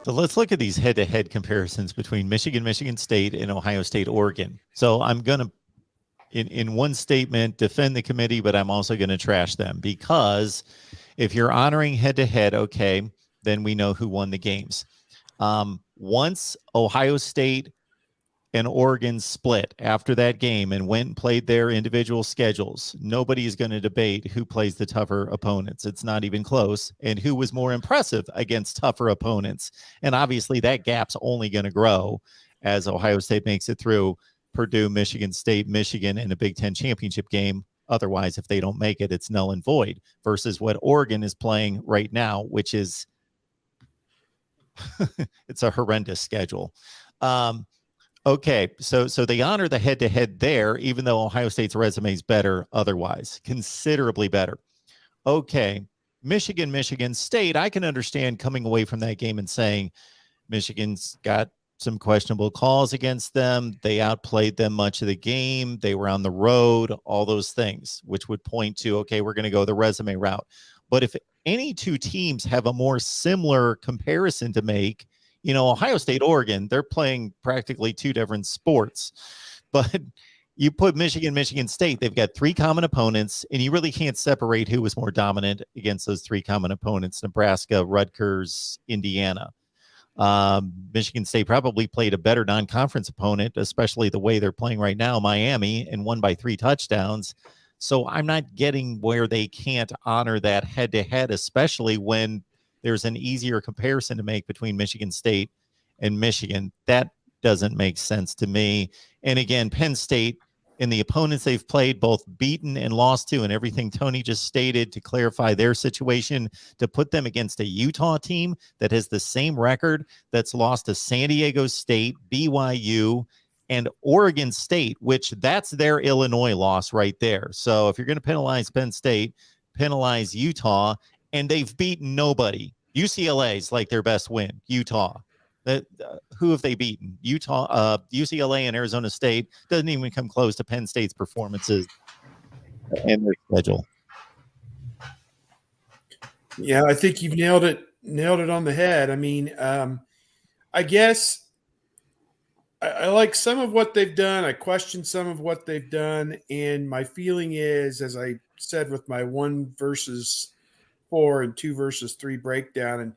So let's look at these head-to-head comparisons between Michigan, Michigan State, and Ohio State, Oregon. So I'm going to, in one statement, defend the committee, but I'm also going to trash them, because if you're honoring head-to-head, okay, then we know who won the games. Once Ohio State and Oregon split after that game and went and played their individual schedules, nobody is going to debate who plays the tougher opponents. It's not even close. And who was more impressive against tougher opponents. And obviously that gap's only going to grow as Ohio State makes it through Purdue, Michigan State, Michigan in a Big Ten championship game. Otherwise, if they don't make it, it's null and void, versus what Oregon is playing right now, which is it's a horrendous schedule. Okay, so they honor the head-to-head there, even though Ohio State's resume is better otherwise, considerably better. Okay, Michigan, Michigan State, I can understand coming away from that game and saying Michigan's got some questionable calls against them. They outplayed them much of the game. They were on the road, all those things, which would point to, okay, we're going to go the resume route. But if any two teams have a more similar comparison to make, Ohio State, Oregon, they're playing practically two different sports. But you put Michigan, Michigan State, they've got three common opponents, and you really can't separate who was more dominant against those three common opponents: Nebraska, Rutgers, Indiana. Michigan State probably played a better non-conference opponent, especially the way they're playing right now, Miami, and won by 3 touchdowns. So I'm not getting where they can't honor that head-to-head, especially when there's an easier comparison to make between Michigan State and Michigan. That doesn't make sense to me. And again, Penn State and the opponents they've played, both beaten and lost to, and everything Tony just stated to clarify their situation, to put them against a Utah team that has the same record, that's lost to San Diego State, BYU, and Oregon State, which that's their Illinois loss right there. So if you're going to penalize Penn State, penalize Utah, and they've beaten nobody. UCLA's like their best win. Utah. Who have they beaten? Utah, UCLA, and Arizona State. Doesn't even come close to Penn State's performances and their schedule. Yeah, I think you've nailed it on the head. I mean, I guess I like some of what they've done. I question some of what they've done, and my feeling is, as I said with my 1 versus 4 and 2 versus 3 breakdown, and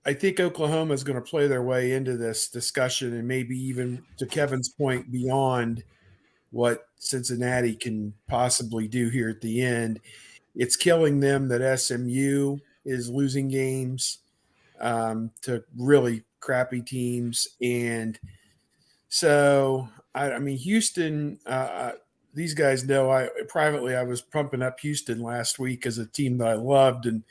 I think Oklahoma is going to play their way into this discussion, and maybe even, to Kevin's point, beyond what Cincinnati can possibly do here at the end. It's killing them that SMU is losing games to really crappy teams. And so, I mean, Houston, these guys know I was pumping up Houston last week as a team that I loved, and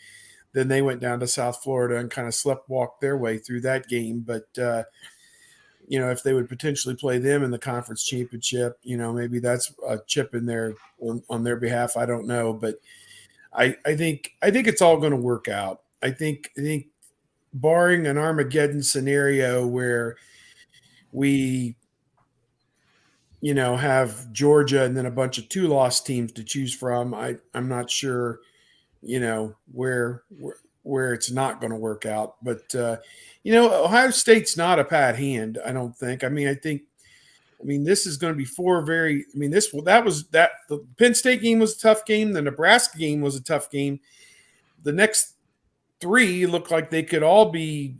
then they went down to South Florida and kind of sleptwalked their way through that game. But, if they would potentially play them in the conference championship, maybe that's a chip in there on their behalf. I don't know. But I think it's all going to work out. I think barring an Armageddon scenario where we, have Georgia and then a bunch of 2-loss teams to choose from, I'm not sure, where it's not going to work out. But, Ohio State's not a bad hand, I don't think. I mean, this is going to be 4 very – the Penn State game was a tough game. The Nebraska game was a tough game. The next 3 look like they could all be,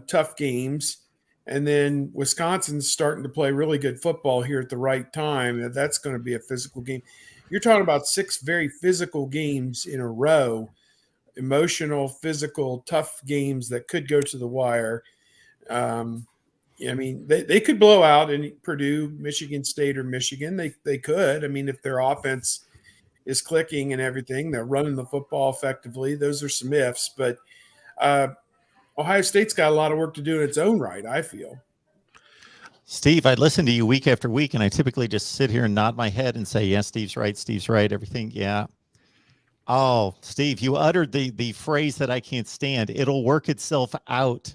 tough games. And then Wisconsin's starting to play really good football here at the right time. That's going to be a physical game. You're talking about 6 very physical games in a row, emotional, physical, tough games that could go to the wire. They could blow out in Purdue, Michigan State, or Michigan. They could. I mean, if their offense is clicking and everything, they're running the football effectively. Those are some ifs. But Ohio State's got a lot of work to do in its own right, I feel. Steve, I listen to you week after week, and I typically just sit here and nod my head and say, yes, Steve's right, everything, yeah. Oh, Steve, you uttered the phrase that I can't stand. It'll work itself out.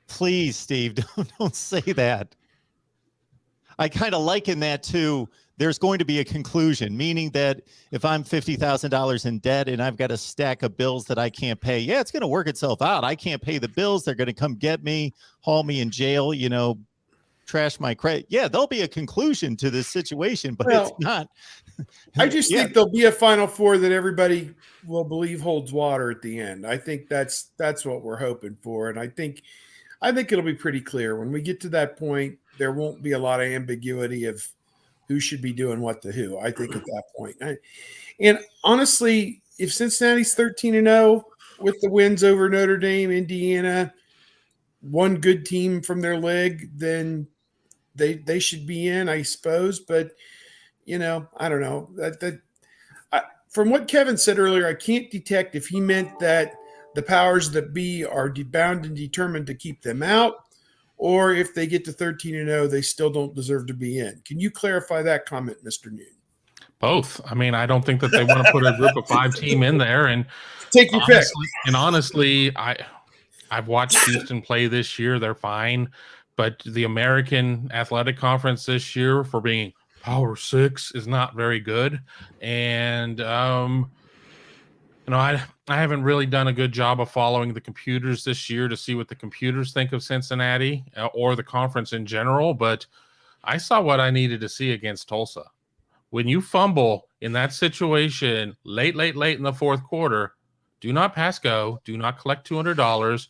Please, Steve, don't say that. I kind of liken that to there's going to be a conclusion, meaning that if I'm $50,000 in debt and I've got a stack of bills that I can't pay, yeah, it's going to work itself out. I can't pay the bills. They're going to come get me, haul me in jail, trash my credit. Yeah, there'll be a conclusion to this situation, but it's not. I just think there'll be a Final Four that everybody will believe holds water at the end. I think that's what we're hoping for, and I think it'll be pretty clear when we get to that point. There won't be a lot of ambiguity of who should be doing what to who. I think at that point, and honestly, if Cincinnati's 13-0 with the wins over Notre Dame, Indiana, one good team from their league, then they should be in, I suppose. But I don't know. From what Kevin said earlier, I can't detect if he meant that the powers that be are bound and determined to keep them out, or if they get to 13-0, they still don't deserve to be in. Can you clarify that comment, Mr. Noon? Both. I mean, I don't think that they want to put a group of 5 team in there. And take your pick. And honestly, I've watched Houston play this year. They're fine. But the American Athletic Conference this year, for being Power 6, is not very good. And I haven't really done a good job of following the computers this year to see what the computers think of Cincinnati or the conference in general. But I saw what I needed to see against Tulsa. When you fumble in that situation late in the fourth quarter, do not pass go. Do not collect $200.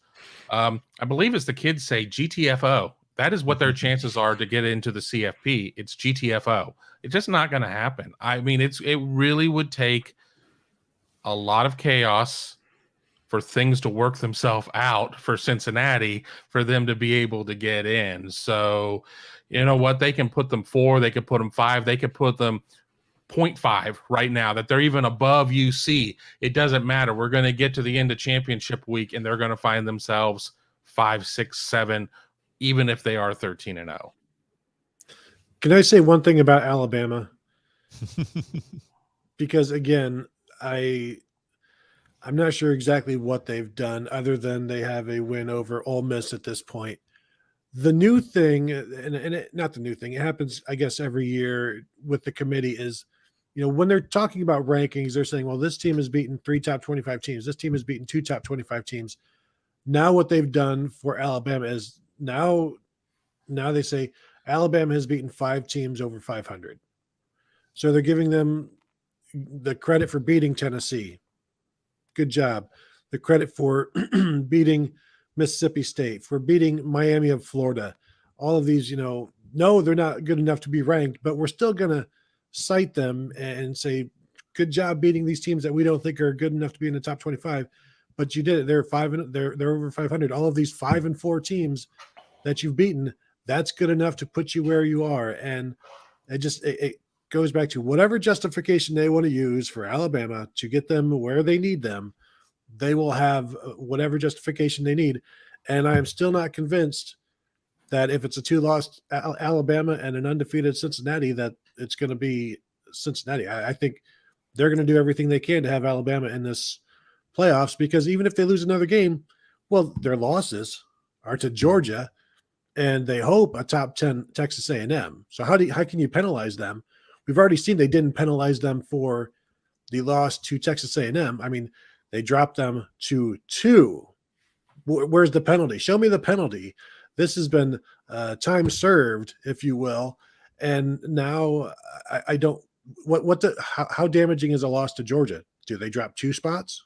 I believe, as the kids say, GTFO. That is what their chances are to get into the CFP. It's GTFO. It's just not going to happen. I mean, it really would take a lot of chaos for things to work themselves out for Cincinnati for them to be able to get in. So, you know what? They can put them 4, they could put them 5, they could put them 0.5 right now, that they're even above UC. It doesn't matter. We're going to get to the end of championship week and they're going to find themselves 5, 6, 7, even if they are 13-0. Can I say one thing about Alabama? Because again, I'm not sure exactly what they've done other than they have a win over Ole Miss at this point. The new thing, not the new thing, it happens, I guess, every year with the committee is, when they're talking about rankings, they're saying, well, this team has beaten 3 top 25 teams. This team has beaten 2 top 25 teams. Now what they've done for Alabama is now they say Alabama has beaten 5 teams over 500. So they're giving them the credit for beating Tennessee. Good job. The credit for beating Mississippi State, for beating Miami of Florida. All of these, no, they're not good enough to be ranked, but we're still going to cite them and say, good job beating these teams that we don't think are good enough to be in the top 25. But you did it. They're over 500. All of these 5 and 4 teams that you've beaten, that's good enough to put you where you are. And it goes back to whatever justification they want to use for Alabama to get them where they need them. They will have whatever justification they need. And I am still not convinced that if it's a 2-loss Alabama and an undefeated Cincinnati, that it's going to be Cincinnati. I think they're going to do everything they can to have Alabama in this playoffs, because even if they lose another game, well, their losses are to Georgia and they hope a top 10 Texas A&M. So how can you penalize them? We've already seen they didn't penalize them for the loss to Texas A&M. I mean, they dropped them to 2. Where's the penalty? Show me the penalty. This has been time served, if you will. And now I don't. How damaging is a loss to Georgia? Do they drop 2 spots?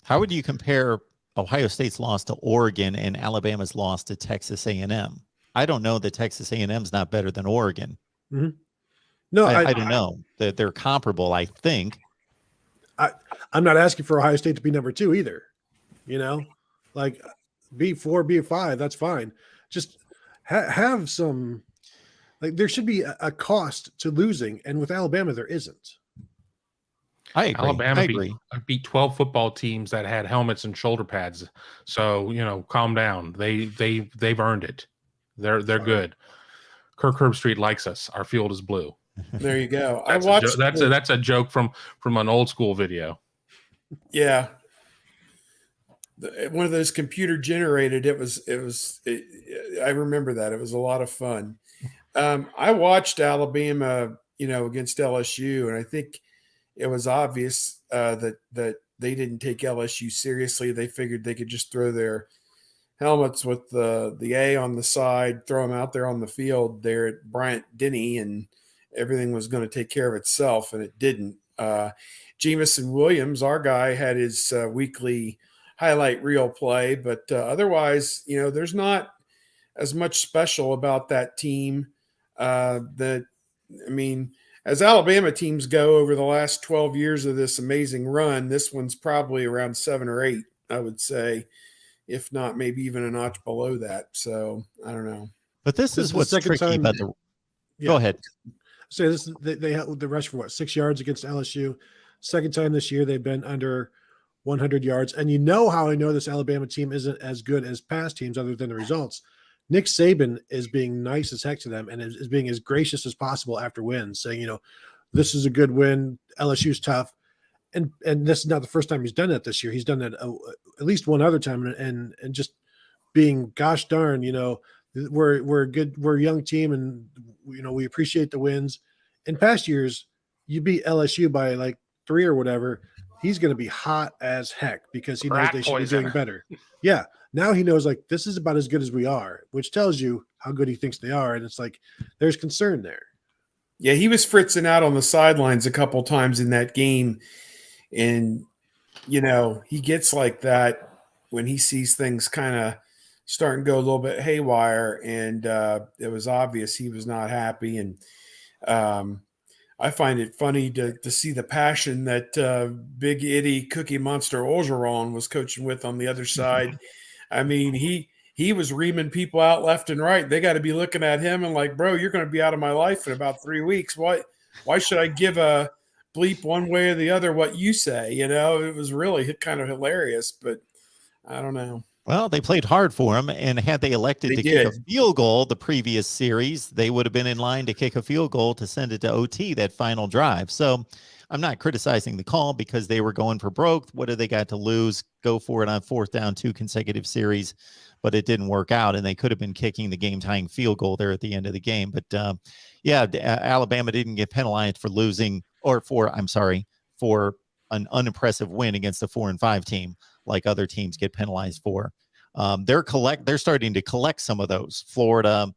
How would you compare Ohio State's loss to Oregon and Alabama's loss to Texas A&M? I don't know that Texas A&M's not better than Oregon. Mm-hmm. No, I don't know that they're comparable. I think. I'm not asking for Ohio State to be number 2 either. Like be 4, be 5. That's fine. Just have some. Like there should be a cost to losing, and with Alabama there isn't. I agree. Alabama beat 12 football teams that had helmets and shoulder pads. So calm down. They've earned it. They're good. Kirk Herbstreit likes us. Our field is blue. There you go. That's a joke from an old school video. Yeah. One of those computer generated. I remember that. It was a lot of fun. I watched Alabama, against LSU, and I think it was obvious that they didn't take LSU seriously. They figured they could just throw their helmets with the A on the side, throw them out there on the field there at Bryant Denny, and everything was going to take care of itself, and it didn't. Jamison Williams, our guy, had his weekly highlight reel play, but otherwise, there's not as much special about that team. As Alabama teams go over the last 12 years of this amazing run, this one's probably around 7 or 8, I would say, if not maybe even a notch below that. So I don't know. But this is what's tricky about the. Yeah. Go ahead. So this they rushed for 6 yards against LSU. Second time this year they've been under 100 yards. And you know how I know this Alabama team isn't as good as past teams other than the results. Nick Saban is being nice as heck to them and is being as gracious as possible after wins, saying, this is a good win. LSU's tough. And this is not the first time he's done that this year. He's done that at least one other time, and just being, gosh darn, we're a young team, and we appreciate the wins. In past years, you beat LSU by like 3 or whatever, he's going to be hot as heck because he knows they should be doing better. Yeah. Now he knows, like, this is about as good as we are, which tells you how good he thinks they are. And it's like, there's concern there. Yeah, he was fritzing out on the sidelines a couple times in that game. And, he gets like that when he sees things kind of starting to go a little bit haywire. And it was obvious he was not happy. And I find it funny to see the passion that Big Itty Cookie Monster Orgeron was coaching with on the other side. I mean, he was reaming people out left and right. They got to be looking at him and like, bro, you're going to be out of my life in about 3 weeks. Why should I give a bleep one way or the other what you say? It was really kind of hilarious, but I don't know. Well, they played hard for him, and had they elected to kick a field goal the previous series, they would have been in line to kick a field goal to send it to OT that final drive. So I'm not criticizing the call because they were going for broke. What do they got to lose? Go for it on 4th down, 2 consecutive series, but it didn't work out, and they could have been kicking the game-tying field goal there at the end of the game. But Alabama didn't get penalized for losing, or for an unimpressive win against a 4-5 team, like other teams get penalized for. They're starting to collect some of those. Florida,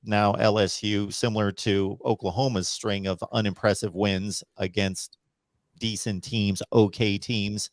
now LSU, similar to Oklahoma's string of unimpressive wins against decent teams, okay teams.